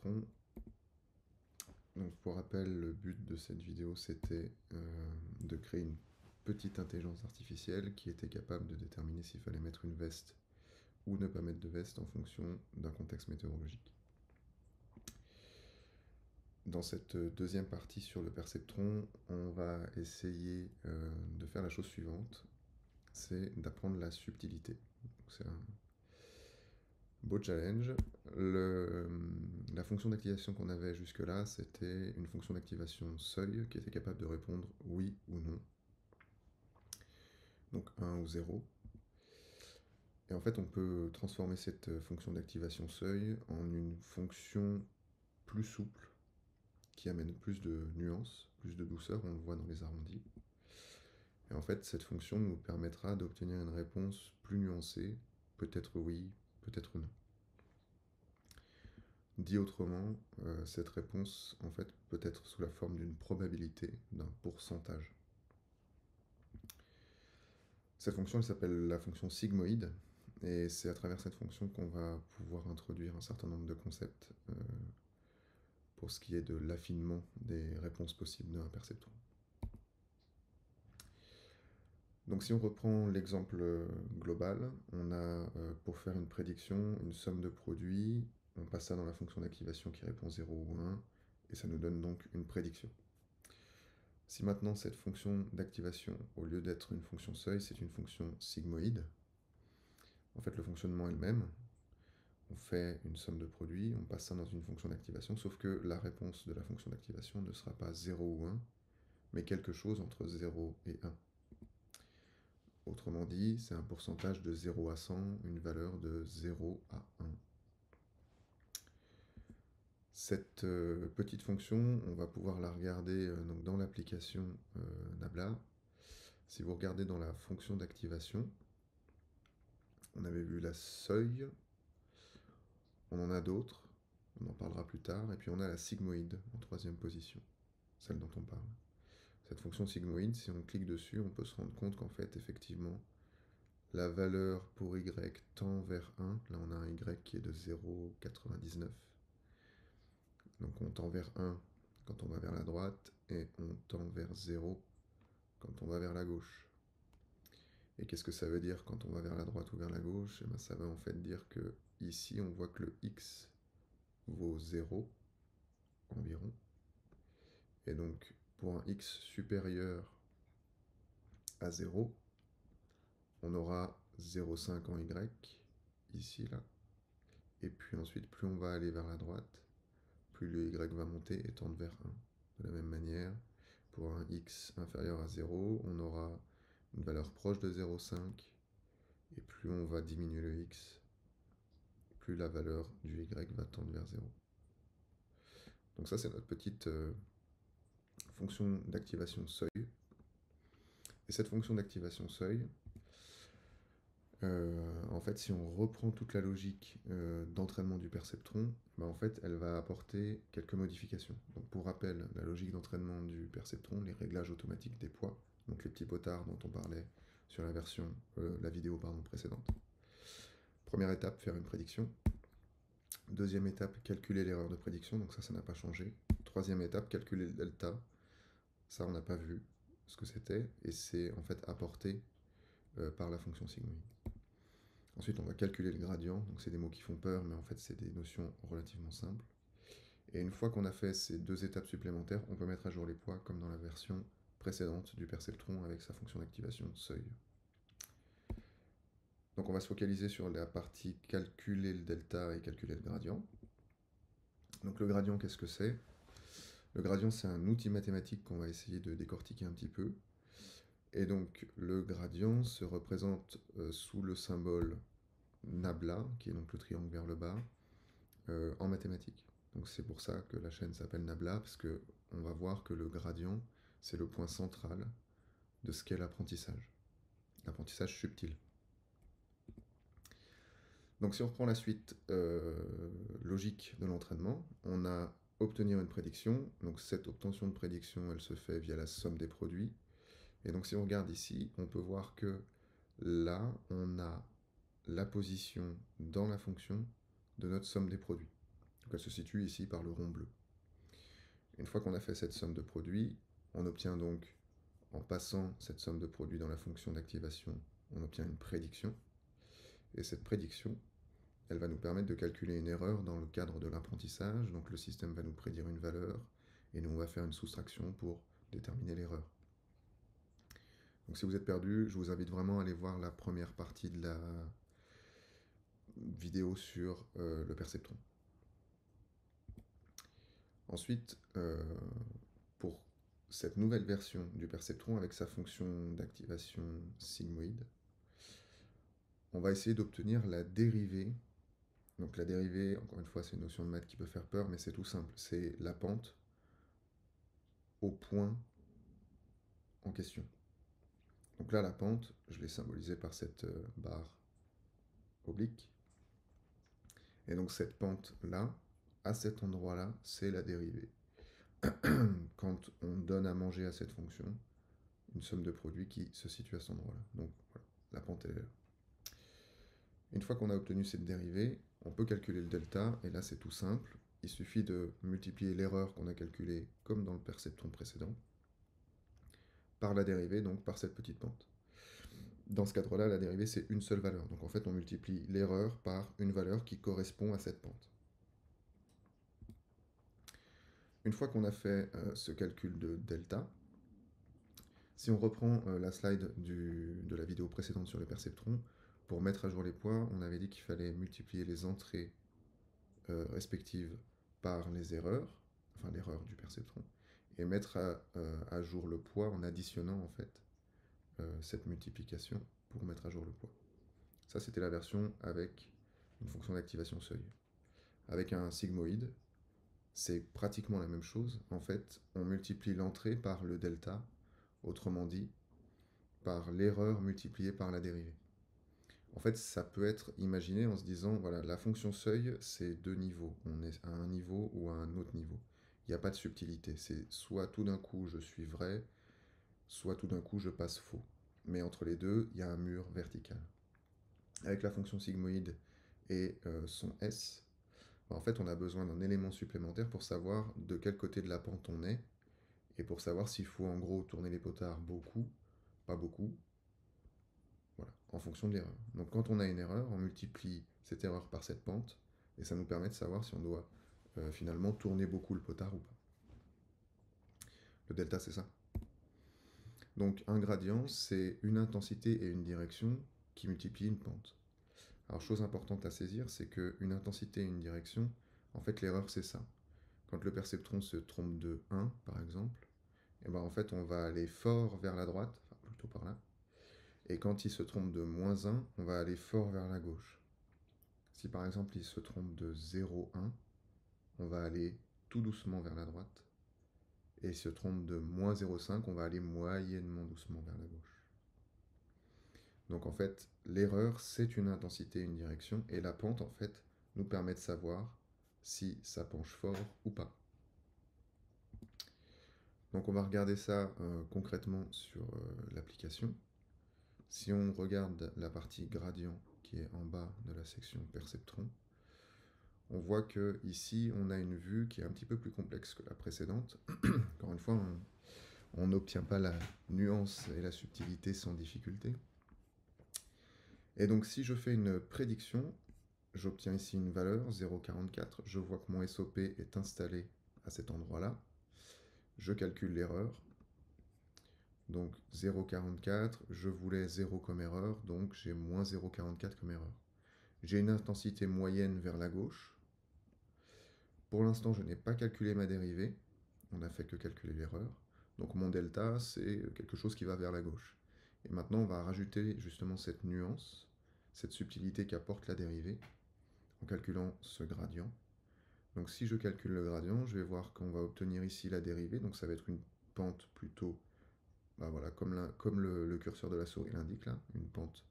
perceptron. Donc pour rappel, le but de cette vidéo, c'était de créer une petite intelligence artificielle qui était capable de déterminer s'il fallait mettre une veste ou ne pas mettre de veste en fonction d'un contexte météorologique. Dans cette deuxième partie sur le perceptron, on va essayer de faire la chose suivante, c'est d'apprendre la subtilité. C'est un beau challenge. La fonction d'activation qu'on avait jusque-là, c'était une fonction d'activation seuil qui était capable de répondre oui ou non. Donc 1 ou 0. Et en fait, on peut transformer cette fonction d'activation seuil en une fonction plus souple qui amène plus de nuances, plus de douceur, on le voit dans les arrondis. Et en fait, cette fonction nous permettra d'obtenir une réponse plus nuancée, peut-être oui, peut-être non. Dit autrement, cette réponse en fait peut être sous la forme d'une probabilité, d'un pourcentage. Cette fonction elle s'appelle la fonction sigmoïde, et c'est à travers cette fonction qu'on va pouvoir introduire un certain nombre de concepts pour ce qui est de l'affinement des réponses possibles d'un perceptron. Donc si on reprend l'exemple global, on a pour faire une prédiction une somme de produits, on passe ça dans la fonction d'activation qui répond 0 ou 1, et ça nous donne donc une prédiction. Si maintenant cette fonction d'activation, au lieu d'être une fonction seuil, c'est une fonction sigmoïde, en fait le fonctionnement est le même, on fait une somme de produits, on passe ça dans une fonction d'activation, sauf que la réponse de la fonction d'activation ne sera pas 0 ou 1, mais quelque chose entre 0 et 1. Autrement dit, c'est un pourcentage de 0 à 100, une valeur de 0 à 1. Cette petite fonction, on va pouvoir la regarder donc dans l'application Nabla. Si vous regardez dans la fonction d'activation, on avait vu la seuil, on en a d'autres, on en parlera plus tard, et puis on a la sigmoïde en troisième position, celle dont on parle. Cette fonction sigmoïde, si on clique dessus, on peut se rendre compte qu'en fait, effectivement, la valeur pour y tend vers 1, là on a un y qui est de 0,99, donc on tend vers 1 quand on va vers la droite, et on tend vers 0 quand on va vers la gauche. Et qu'est-ce que ça veut dire quand on va vers la droite ou vers la gauche? Et bien, ça veut en fait dire que ici on voit que le x vaut 0 environ. Et donc pour un x supérieur à 0, on aura 0,5 en y, ici, là. Et puis ensuite, plus on va aller vers la droite, plus le y va monter et tendre vers 1. De la même manière, pour un x inférieur à 0, on aura une valeur proche de 0,5, et plus on va diminuer le x, plus la valeur du y va tendre vers 0. Donc ça, c'est notre petite fonction d'activation seuil. Et cette fonction d'activation seuil, en fait, si on reprend toute la logique d'entraînement du perceptron, ben en fait, elle va apporter quelques modifications. Donc pour rappel, la logique d'entraînement du perceptron, les réglages automatiques des poids, donc les petits potards dont on parlait sur la vidéo précédente. Première étape, faire une prédiction. Deuxième étape, calculer l'erreur de prédiction, donc ça n'a pas changé. Troisième étape, calculer le delta. Ça, on n'a pas vu ce que c'était, et c'est en fait apporté par la fonction sigmoïde. Ensuite, on va calculer le gradient, donc c'est des mots qui font peur, mais en fait, c'est des notions relativement simples. Et une fois qu'on a fait ces deux étapes supplémentaires, on peut mettre à jour les poids, comme dans la version précédente du perceptron avec sa fonction d'activation seuil. Donc on va se focaliser sur la partie calculer le delta et calculer le gradient. Donc le gradient, qu'est-ce que c'est? Le gradient, c'est un outil mathématique qu'on va essayer de décortiquer un petit peu. Et donc le gradient se représente sous le symbole Nabla, qui est donc le triangle vers le bas, en mathématiques. Donc c'est pour ça que la chaîne s'appelle Nabla, parce qu'on va voir que le gradient, c'est le point central de ce qu'est l'apprentissage subtil. Donc si on reprend la suite logique de l'entraînement, on a obtenir une prédiction. Donc cette obtention de prédiction, elle se fait via la somme des produits. Et donc si on regarde ici, on peut voir que là, on a la position dans la fonction de notre somme des produits. Donc elle se situe ici par le rond bleu. Une fois qu'on a fait cette somme de produits, on obtient donc, en passant cette somme de produits dans la fonction d'activation, on obtient une prédiction. Et cette prédiction, elle va nous permettre de calculer une erreur dans le cadre de l'apprentissage. Donc le système va nous prédire une valeur et nous on va faire une soustraction pour déterminer l'erreur. Donc si vous êtes perdu, je vous invite vraiment à aller voir la première partie de la vidéo sur le perceptron. Ensuite, pour cette nouvelle version du perceptron avec sa fonction d'activation sigmoïde, on va essayer d'obtenir la dérivée. Donc la dérivée, encore une fois, c'est une notion de maths qui peut faire peur, mais c'est tout simple. C'est la pente au point en question. Donc là, la pente, je l'ai symbolisée par cette barre oblique. Et donc cette pente-là, à cet endroit-là, c'est la dérivée. Quand on donne à manger à cette fonction une somme de produits qui se situe à cet endroit-là. Donc voilà, la pente est là. Une fois qu'on a obtenu cette dérivée, on peut calculer le delta, et là c'est tout simple. Il suffit de multiplier l'erreur qu'on a calculée, comme dans le perceptron précédent, par la dérivée, donc par cette petite pente. Dans ce cadre-là, la dérivée, c'est une seule valeur. Donc en fait, on multiplie l'erreur par une valeur qui correspond à cette pente. Une fois qu'on a fait ce calcul de delta, si on reprend la slide de la vidéo précédente sur les perceptrons, pour mettre à jour les poids, on avait dit qu'il fallait multiplier les entrées respectives par les erreurs, enfin l'erreur du perceptron, et mettre à jour le poids en additionnant en fait cette multiplication pour mettre à jour le poids. Ça, c'était la version avec une fonction d'activation seuil. Avec un sigmoïde, c'est pratiquement la même chose. En fait, on multiplie l'entrée par le delta, autrement dit, par l'erreur multipliée par la dérivée. En fait, ça peut être imaginé en se disant, voilà, la fonction seuil, c'est deux niveaux. On est à un niveau ou à un autre niveau. Il n'y a pas de subtilité. C'est soit tout d'un coup je suis vrai, soit tout d'un coup je passe faux. Mais entre les deux, il y a un mur vertical. Avec la fonction sigmoïde et son S, en fait, on a besoin d'un élément supplémentaire pour savoir de quel côté de la pente on est, et pour savoir s'il faut en gros tourner les potards beaucoup, pas beaucoup, voilà, en fonction de l'erreur. Donc quand on a une erreur, on multiplie cette erreur par cette pente, et ça nous permet de savoir si on doit finalement tourner beaucoup le potard ou pas. Le delta, c'est ça. Donc un gradient, c'est une intensité et une direction qui multiplient une pente. Alors chose importante à saisir, c'est qu'une intensité et une direction, en fait l'erreur c'est ça. Quand le perceptron se trompe de 1 par exemple, et ben en fait on va aller fort vers la droite, enfin plutôt par là, et quand il se trompe de -1, on va aller fort vers la gauche. Si par exemple il se trompe de 0,1, on va aller tout doucement vers la droite, et il se trompe de -0,5, on va aller moyennement doucement vers la gauche. Donc en fait, l'erreur, c'est une intensité, une direction, et la pente, en fait, nous permet de savoir si ça penche fort ou pas. Donc on va regarder ça concrètement sur l'application. Si on regarde la partie gradient qui est en bas de la section perceptron, on voit que ici on a une vue qui est un petit peu plus complexe que la précédente. Encore une fois, on n'obtient pas la nuance et la subtilité sans difficulté. Et donc si je fais une prédiction, j'obtiens ici une valeur, 0,44. Je vois que mon SOP est installé à cet endroit-là. Je calcule l'erreur. Donc 0,44, je voulais 0 comme erreur, donc j'ai moins 0,44 comme erreur. J'ai une intensité moyenne vers la gauche. Pour l'instant, je n'ai pas calculé ma dérivée. On n'a fait que calculer l'erreur. Donc mon delta, c'est quelque chose qui va vers la gauche. Et maintenant, on va rajouter justement cette nuance, cette subtilité qu'apporte la dérivée, en calculant ce gradient. Donc si je calcule le gradient, je vais voir qu'on va obtenir ici la dérivée. Donc ça va être une pente plutôt, voilà, comme le curseur de la souris l'indique là, une pente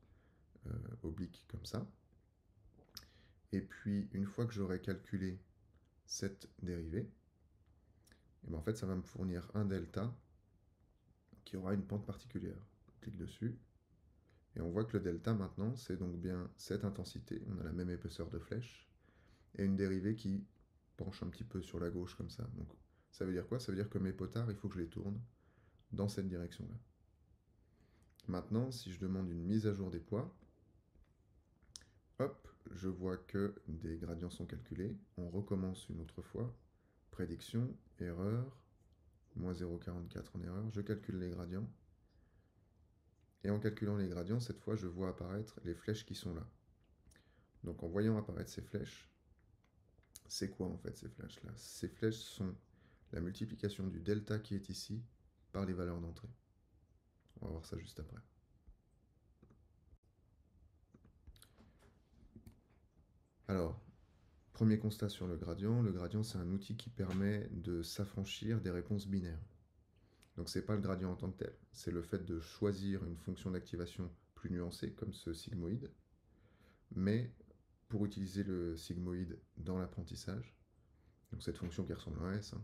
oblique comme ça. Et puis une fois que j'aurai calculé cette dérivée, et bien en fait ça va me fournir un delta qui aura une pente particulière. On clique dessus, et on voit que le delta maintenant c'est donc bien cette intensité, on a la même épaisseur de flèche, et une dérivée qui penche un petit peu sur la gauche comme ça. Donc ça veut dire quoi? Ça veut dire que mes potards, il faut que je les tourne dans cette direction-là. Maintenant, si je demande une mise à jour des poids, hop, je vois que des gradients sont calculés. On recommence une autre fois. Prédiction, erreur, moins 0,44 en erreur. Je calcule les gradients. Et en calculant les gradients, cette fois, je vois apparaître les flèches qui sont là. Donc en voyant apparaître ces flèches, c'est quoi en fait ces flèches-là? Ces flèches sont la multiplication du delta qui est ici par les valeurs d'entrée. On va voir ça juste après. Alors, premier constat sur le gradient. Le gradient, c'est un outil qui permet de s'affranchir des réponses binaires. Donc c'est pas le gradient en tant que tel, c'est le fait de choisir une fonction d'activation plus nuancée, comme ce sigmoïde, mais pour utiliser le sigmoïde dans l'apprentissage, donc cette fonction qui ressemble à un S, hein,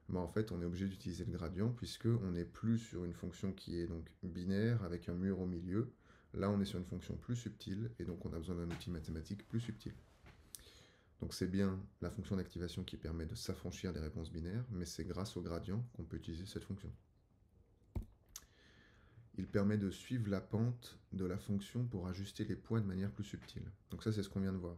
ben en fait on est obligé d'utiliser le gradient puisqu'on n'est plus sur une fonction qui est donc binaire avec un mur au milieu. Là on est sur une fonction plus subtile et donc on a besoin d'un outil mathématique plus subtil. Donc c'est bien la fonction d'activation qui permet de s'affranchir des réponses binaires, mais c'est grâce au gradient qu'on peut utiliser cette fonction. Il permet de suivre la pente de la fonction pour ajuster les poids de manière plus subtile. Donc ça c'est ce qu'on vient de voir.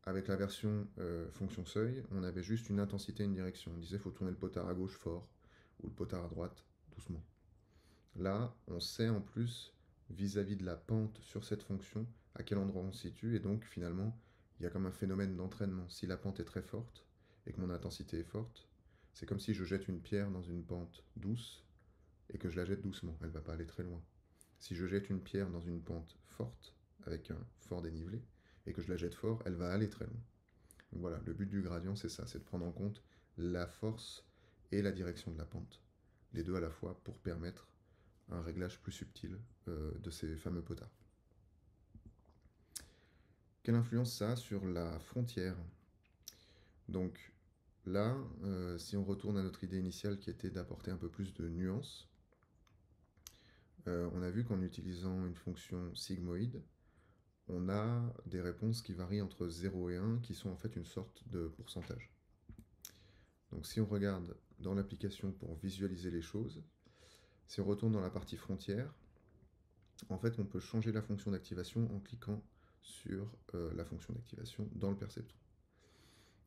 Avec la version fonction seuil, on avait juste une intensité et une direction. On disait qu'il faut tourner le potard à gauche fort, ou le potard à droite doucement. Là, on sait en plus, vis-à-vis de la pente sur cette fonction, à quel endroit on se situe, et donc finalement, il y a comme un phénomène d'entraînement. Si la pente est très forte, et que mon intensité est forte, c'est comme si je jette une pierre dans une pente douce, et que je la jette doucement, elle ne va pas aller très loin. Si je jette une pierre dans une pente forte, avec un fort dénivelé, et que je la jette fort, elle va aller très loin. Donc voilà, le but du gradient, c'est ça, c'est de prendre en compte la force et la direction de la pente, les deux à la fois, pour permettre un réglage plus subtil de ces fameux potards. Quelle influence ça a sur la frontière? Donc là, si on retourne à notre idée initiale qui était d'apporter un peu plus de nuances, on a vu qu'en utilisant une fonction sigmoïde, on a des réponses qui varient entre 0 et 1, qui sont en fait une sorte de pourcentage. Donc si on regarde dans l'application pour visualiser les choses, si on retourne dans la partie frontière, en fait on peut changer la fonction d'activation en cliquant sur la fonction d'activation dans le perceptron.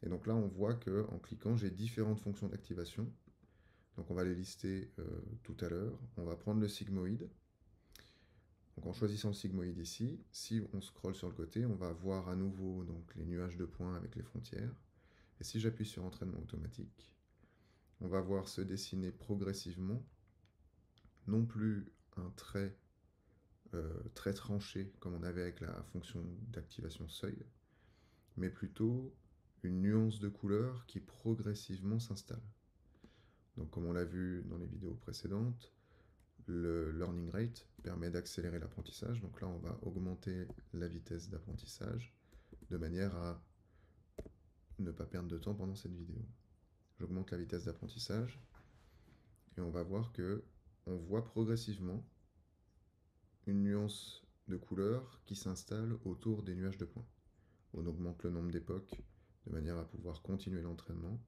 Et donc là on voit que en cliquant j'ai différentes fonctions d'activation. Donc on va les lister tout à l'heure. On va prendre le sigmoïde. Donc en choisissant le sigmoïde ici, si on scrolle sur le côté, on va voir à nouveau donc, les nuages de points avec les frontières. Et si j'appuie sur entraînement automatique, on va voir se dessiner progressivement, non plus un trait très tranché comme on avait avec la fonction d'activation seuil, mais plutôt une nuance de couleur qui progressivement s'installe. Donc comme on l'a vu dans les vidéos précédentes, le learning rate permet d'accélérer l'apprentissage. Donc là, on va augmenter la vitesse d'apprentissage de manière à ne pas perdre de temps pendant cette vidéo. J'augmente la vitesse d'apprentissage et on va voir que on voit progressivement une nuance de couleur qui s'installe autour des nuages de points. On augmente le nombre d'époques de manière à pouvoir continuer l'entraînement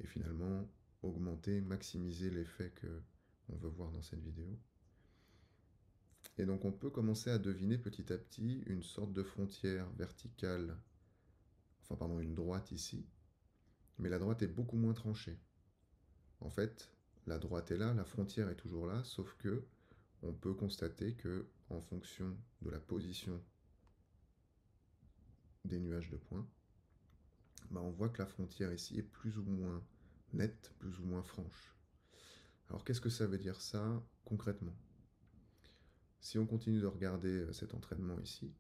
et finalement augmenter, maximiser l'effet que on veut voir dans cette vidéo. Et donc on peut commencer à deviner petit à petit une sorte de frontière verticale, enfin pardon, une droite ici, mais la droite est beaucoup moins tranchée. En fait, la droite est là, la frontière est toujours là, sauf que on peut constater que en fonction de la position des nuages de points, bah on voit que la frontière ici est plus ou moins nette, plus ou moins franche. Alors qu'est-ce que ça veut dire ça concrètement? Si on continue de regarder cet entraînement ici,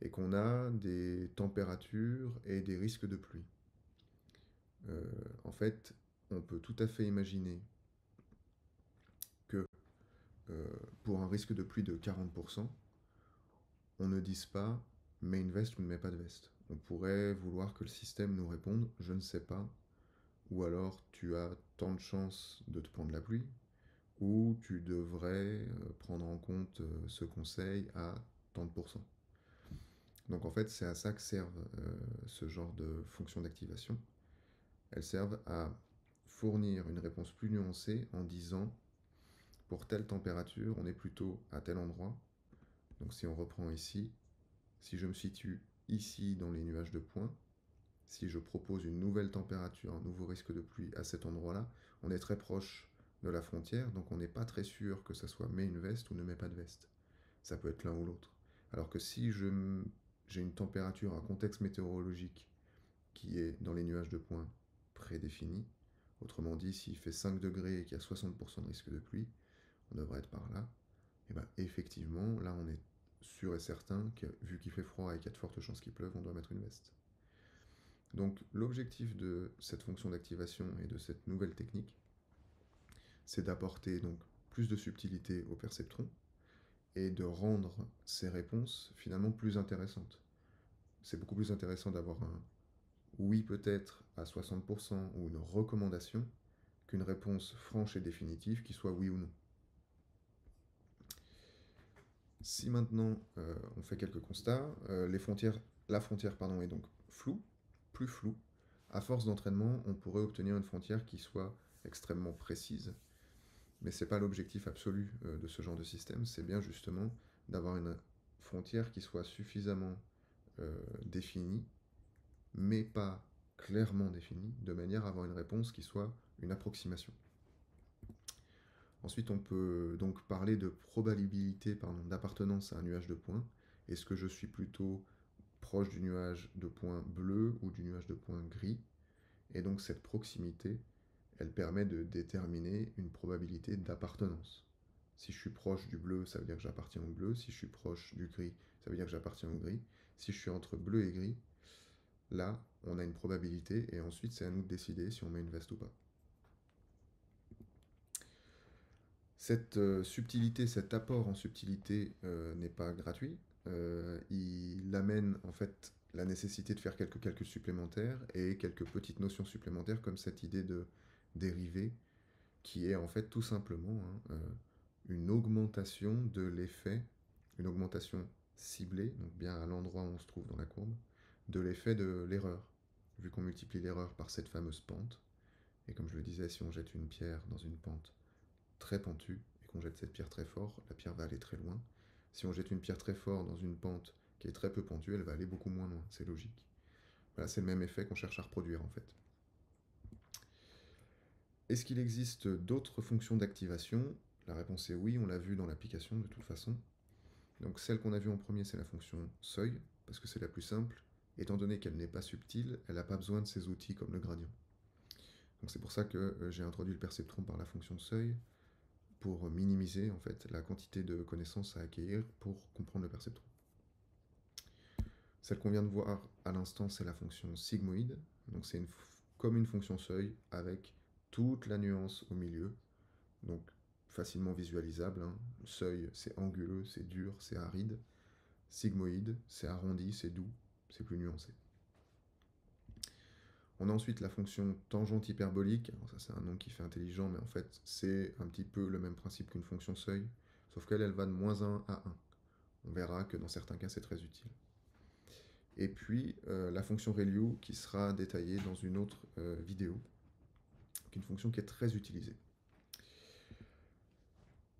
et qu'on a des températures et des risques de pluie, en fait, on peut tout à fait imaginer que pour un risque de pluie de 40%, on ne dise pas mets une veste ou ne mets pas de veste. On pourrait vouloir que le système nous réponde je ne sais pas, ou alors tu as tant de chances de te prendre la pluie, ou tu devrais prendre en compte ce conseil à tant de pourcents. Donc en fait, c'est à ça que servent ce genre de fonction d'activation. elles servent à fournir une réponse plus nuancée en disant, pour telle température, on est plutôt à tel endroit. Donc si on reprend ici, si je me situe ici dans les nuages de points, si je propose une nouvelle température, un nouveau risque de pluie à cet endroit-là, on est très proche de la frontière, donc on n'est pas très sûr que ça soit mets une veste ou ne mets pas de veste. Ça peut être l'un ou l'autre. Alors que si j'ai une température, un contexte météorologique qui est dans les nuages de points prédéfinis, autrement dit, s'il fait 5 degrés et qu'il y a 60% de risque de pluie, on devrait être par là, et bien effectivement, là on est sûr et certain que vu qu'il fait froid et qu'il y a de fortes chances qu'il pleuve, on doit mettre une veste. Donc l'objectif de cette fonction d'activation et de cette nouvelle technique, c'est d'apporter donc plus de subtilité au perceptron et de rendre ces réponses finalement plus intéressantes. C'est beaucoup plus intéressant d'avoir un oui peut-être à 60% ou une recommandation qu'une réponse franche et définitive qui soit oui ou non. Si maintenant on fait quelques constats, la frontière est donc floue, plus floue. À force d'entraînement, on pourrait obtenir une frontière qui soit extrêmement précise, mais ce n'est pas l'objectif absolu de ce genre de système, c'est bien justement d'avoir une frontière qui soit suffisamment définie, mais pas clairement définie, de manière à avoir une réponse qui soit une approximation. Ensuite, on peut donc parler de probabilité d'appartenance à un nuage de points. Est-ce que je suis plutôt proche du nuage de points bleu ou du nuage de points gris? Et donc cette proximité, elle permet de déterminer une probabilité d'appartenance. Si je suis proche du bleu, ça veut dire que j'appartiens au bleu. Si je suis proche du gris, ça veut dire que j'appartiens au gris. Si je suis entre bleu et gris, là, on a une probabilité et ensuite c'est à nous de décider si on met une veste ou pas. Cette subtilité, cet apport en subtilité n'est pas gratuit. Il amène en fait la nécessité de faire quelques calculs supplémentaires et quelques petites notions supplémentaires comme cette idée de dérivée qui est en fait tout simplement une augmentation de l'effet, une augmentation ciblée, donc bien à l'endroit où on se trouve dans la courbe, de l'effet de l'erreur, vu qu'on multiplie l'erreur par cette fameuse pente. Et comme je le disais, si on jette une pierre dans une pente très pentue et qu'on jette cette pierre très fort, la pierre va aller très loin. Si on jette une pierre très fort dans une pente qui est très peu pentue, elle va aller beaucoup moins loin, c'est logique. Voilà, c'est le même effet qu'on cherche à reproduire en fait. Est-ce qu'il existe d'autres fonctions d'activation? La réponse est oui, on l'a vu dans l'application de toute façon. Donc celle qu'on a vue en premier, c'est la fonction seuil, parce que c'est la plus simple. Étant donné qu'elle n'est pas subtile, elle n'a pas besoin de ces outils comme le gradient. Donc c'est pour ça que j'ai introduit le perceptron par la fonction seuil, pour minimiser en fait la quantité de connaissances à acquérir pour comprendre le perceptron. Celle qu'on vient de voir à l'instant, c'est la fonction sigmoïde. Donc c'est comme une fonction seuil avec toute la nuance au milieu. Donc facilement visualisable. Hein. Seuil, c'est anguleux, c'est dur, c'est aride. Sigmoïde, c'est arrondi, c'est doux, c'est plus nuancé. On a ensuite la fonction tangente hyperbolique. Alors ça, c'est un nom qui fait intelligent, mais en fait, c'est un petit peu le même principe qu'une fonction seuil, sauf qu'elle, elle va de -1 à 1. On verra que dans certains cas, c'est très utile. Et puis, la fonction ReLU, qui sera détaillée dans une autre vidéo, qui est une fonction qui est très utilisée.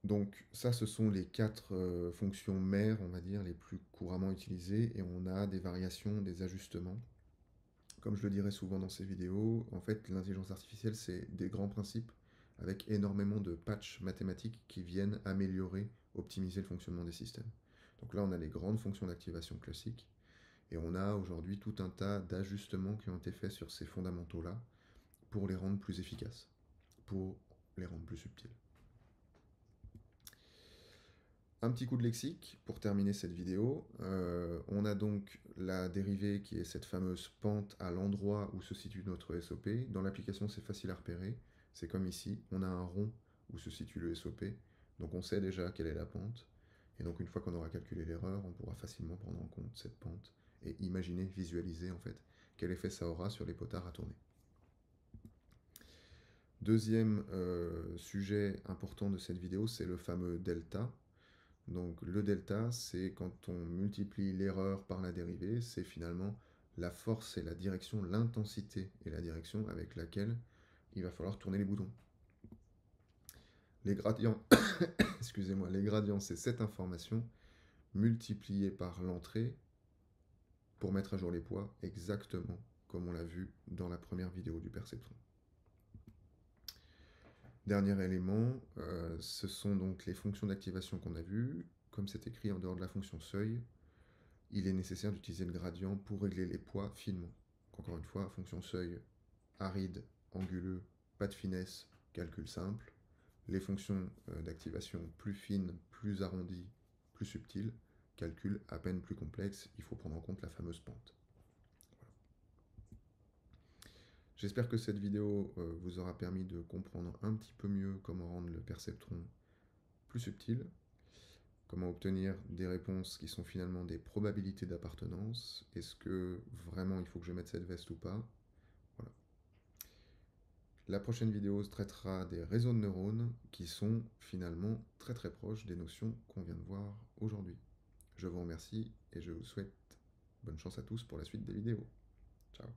Donc ça, ce sont les 4 fonctions mères, on va dire, les plus couramment utilisées, et on a des variations, des ajustements. Comme je le dirais souvent dans ces vidéos, en fait, l'intelligence artificielle, c'est des grands principes avec énormément de patchs mathématiques qui viennent améliorer, optimiser le fonctionnement des systèmes. Donc là, on a les grandes fonctions d'activation classiques, et on a aujourd'hui tout un tas d'ajustements qui ont été faits sur ces fondamentaux-là pour les rendre plus efficaces, pour les rendre plus subtils. Un petit coup de lexique pour terminer cette vidéo. On a donc la dérivée qui est cette fameuse pente à l'endroit où se situe notre SOP. Dans l'application, c'est facile à repérer. C'est comme ici, on a un rond où se situe le SOP. Donc on sait déjà quelle est la pente. Et donc une fois qu'on aura calculé l'erreur, on pourra facilement prendre en compte cette pente et imaginer, visualiser en fait quel effet ça aura sur les potards à tourner. Deuxième sujet important de cette vidéo, c'est le fameux delta. Donc le delta, c'est quand on multiplie l'erreur par la dérivée, c'est finalement la force et la direction, l'intensité et la direction avec laquelle il va falloir tourner les boutons. Les gradients, excusez-moi, les gradients, c'est cette information multipliée par l'entrée pour mettre à jour les poids, exactement comme on l'a vu dans la première vidéo du perceptron. Dernier élément, ce sont donc les fonctions d'activation qu'on a vues. Comme c'est écrit en dehors de la fonction seuil, il est nécessaire d'utiliser le gradient pour régler les poids finement. Encore une fois, fonction seuil, aride, anguleux, pas de finesse, calcul simple. Les fonctions d'activation plus fines, plus arrondies, plus subtiles, calcul à peine plus complexe, il faut prendre en compte la fameuse pente. Voilà. J'espère que cette vidéo vous aura permis de comprendre un petit peu mieux comment rendre le perceptron plus subtil, comment obtenir des réponses qui sont finalement des probabilités d'appartenance. Est-ce que vraiment il faut que je mette cette veste ou pas? Voilà. La prochaine vidéo traitera des réseaux de neurones qui sont finalement très très proches des notions qu'on vient de voir aujourd'hui. Je vous remercie et je vous souhaite bonne chance à tous pour la suite des vidéos. Ciao.